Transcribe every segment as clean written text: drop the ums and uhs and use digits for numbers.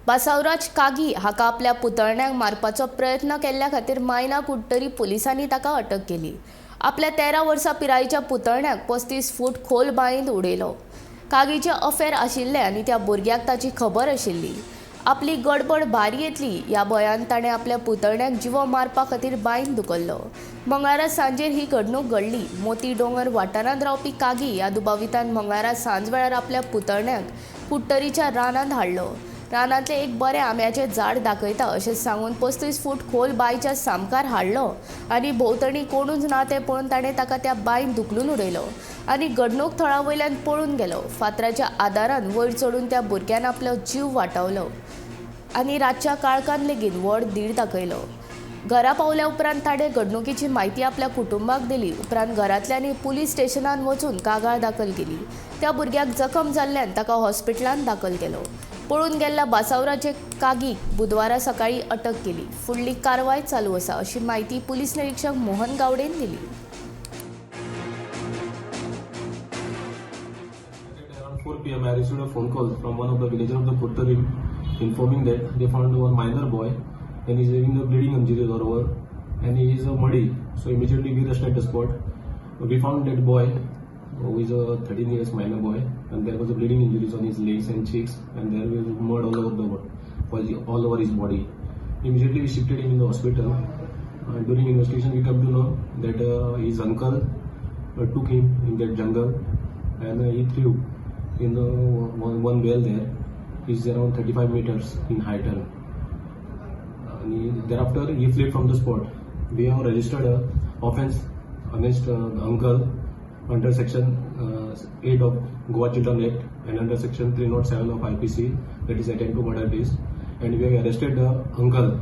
बासावराज कागी हाका आपल्या पुतळण्याक मारपाचो प्रयत्न केल्ल्या खातीर मायना कुडतरी पुलिसांनी ताका अटक केली. आपल्या 13 वर्सां पिरायेच्या पुतळण्याक 35 फूट खोल बांयत उडयलो. कागीचें अफेर आशिल्लें आनी त्या भुरग्याक ताची खबर आशिल्ली. आपली गडबड भारी येतली ह्या भंयान ताणें आपल्या पुतळण्याक जिवो मारपा खातीर बांयत धुकल्लो. मंगळारा सांजेर ही घडणूक घडली. मोती डोंगर वाठारांत रावपी कागी ह्या दुबावितान मंगळारा सांजवेळार आपल्या पुतळण्याक कुडतरीच्या रानांत हाडलो. रानांतलें एक बरें आंब्याचें झाड दाखयता अशें सांगून 35 फूट खोल बांयच्या सामकार हाडलो आनी भोंवतणी कोणूच ना तें पळोवन ताणें ताका त्या बांयत धुकलून उडयलो आनी घडणूक थळा वयल्यान पळून गेलो. फातराच्या आदारान वयर चडून त्या भुरग्यान आपलो जीव वाटावलो आनी रातच्या काळखान लेगीत व्हड धीर दाखयलो. घरा पावल्या उपरांत ताणें घडणुकेची म्हायती आपल्या कुटुंबाक दिली. उपरांत घरांतल्यांनी पुलीस स्टेशनांत वचून कागाळ दाखल केली. त्या भुरग्याक जखम जाल्ल्यान ताका हॉस्पिटलांत दाखल केलो. पळून गेल्ल्या बासावराचे कागीक बुधवारा सकाळी अटक केली. फुडली कारवाय चालू आसा अशी माहिती पुलीस निरीक्षक मोहन गावडेन दिली. Around 4 p.m. I received a phone call from one of the villagers of the Kuttarim informing that they found one minor boy and he's having the bleeding injuries all over and he is muddy. So immediately we rushed at the spot. We found that boy who is a 13 years minor boy and there was a bleeding injuries on his legs and cheeks and there was mud all over his body. Immediately we shifted him in the hospital. During investigation we come to know that his uncle took him in that jungle and he threw in the one well there. He's around 35 meters in height. Thereafter he fled from the spot. We have registered a offence against the uncle under section 8 of Goa Children Act and under section 307 of IPC, that is attempt to murder case, and we have arrested the uncle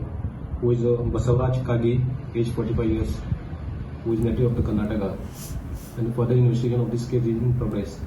who is Basavaraj Kagi, age 45 years, who is native of the Karnataka, and further investigation of this case is in progress.